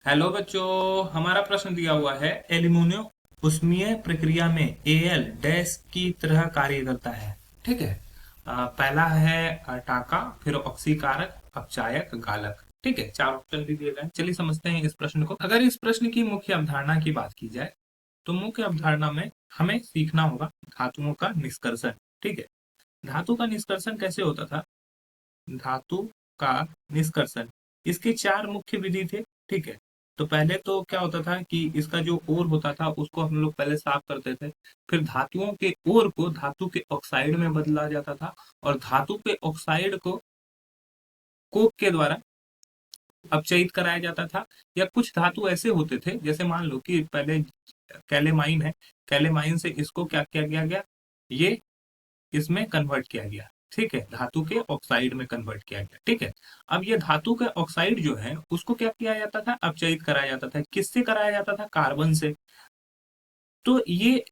Hello बच्चों, हमारा प्रश्न दिया हुआ है एल्युमिनियम उष्मीय प्रक्रिया में एल डैश की तरह कार्य करता है। ठीक है। पहला है टाका, फिर ऑक्सीकारक, अपचायक, गालक। ठीक है, चार ऑप्शन भी दिए गए हैं। चलिए समझते हैं इस प्रश्न को। अगर इस प्रश्न की मुख्य अवधारणा की बात की जाए तो मुख्य अवधारणा में हमें सीखना होगा धातुओं का निष्कर्षण। ठीक है। धातु का निष्कर्षण कैसे होता था? धातु का निष्कर्षण, इसके चार मुख्य विधि थे। ठीक है। तो पहले तो क्या होता था कि इसका जो ओर होता था उसको हम लोग पहले साफ करते थे। फिर धातुओं के ओर को धातु के ऑक्साइड में बदला जाता था और धातु के ऑक्साइड को कोक के द्वारा अपचयित कराया जाता था। या कुछ धातु ऐसे होते थे, जैसे मान लो कि पहले कैलेमाइन है, कैलेमाइन से इसको क्या किया गया, ये इसमें कन्वर्ट किया गया। ठीक है, धातु के ऑक्साइड में कन्वर्ट किया गया। ठीक है। अब ये धातु के ऑक्साइड जो है उसको क्या किया जाता था, अपचयित कराया जाता था। किससे कराया जाता था? कार्बन से। तो ये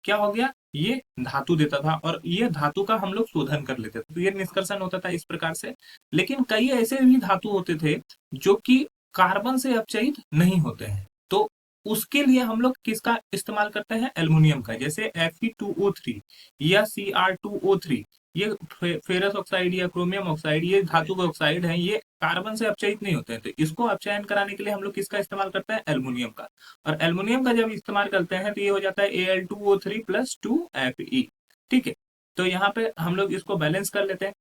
क्या हो गया, ये धातु देता था और ये धातु का हम लोग शोधन कर लेते थे। तो ये निष्कर्षण होता था इस प्रकार से। लेकिन कई ऐसे भी धातु होते थे जो कि कार्बन से अपचयित नहीं होते हैं। तो उसके लिए हम लोग किसका इस्तेमाल करते हैं? एल्युमिनियम का। जैसे Fe2O3 या Cr2O3, ये फेरस ऑक्साइड या क्रोमियम ऑक्साइड, ये धातु के ऑक्साइड हैं, ये कार्बन से अपचयित नहीं होते हैं। तो इसको अपचयन कराने के लिए हम लोग किसका इस्तेमाल करते हैं? एल्युमिनियम का। और एल्युमिनियम का जब इस्तेमाल करते हैं तो ये हो जाता है Al2O3+2Fe। ठीक है। तो यहाँ पे हम लोग इसको बैलेंस कर लेते हैं।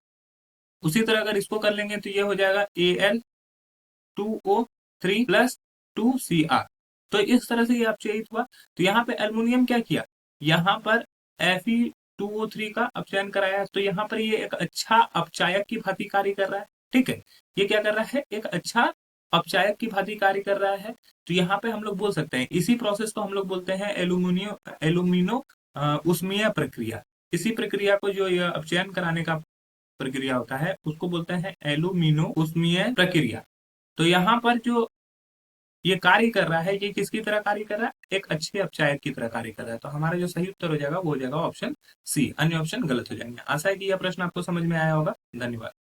उसी तरह अगर इसको कर लेंगे तो ये हो जाएगा Al2O3+2Cr। तो इस तरह से ये अपचयित हुआ। तो यहाँ पे एल्युमिनियम क्या किया, यहाँ पर Fe2O3 का अपचयन कराया। तो यहाँ पर ये एक अच्छा अपचायक की भांति कार्य कर रहा है। ठीक है। ये क्या कर रहा है? एक अच्छा अपचायक की भांति कार्य कर रहा है। तो यहाँ पे हम लोग बोल सकते हैं इसी प्रोसेस को हम लोग बोलते हैं एल्यूमिनो उष्मीय प्रक्रिया। इसी प्रक्रिया को जो ये अपचयन कराने का प्रक्रिया होता है उसको बोलते हैं एल्यूमिनो उष्मीय प्रक्रिया। तो यहाँ पर जो ये कार्य कर रहा है, ये किसकी तरह कार्य कर रहा है? एक अच्छे अपचायक की तरह कार्य कर रहा है। तो हमारा जो सही उत्तर हो जाएगा वो हो जाएगा ऑप्शन सी। अन्य ऑप्शन गलत हो जाएंगे। आशा है कि यह प्रश्न आपको समझ में आया होगा। धन्यवाद।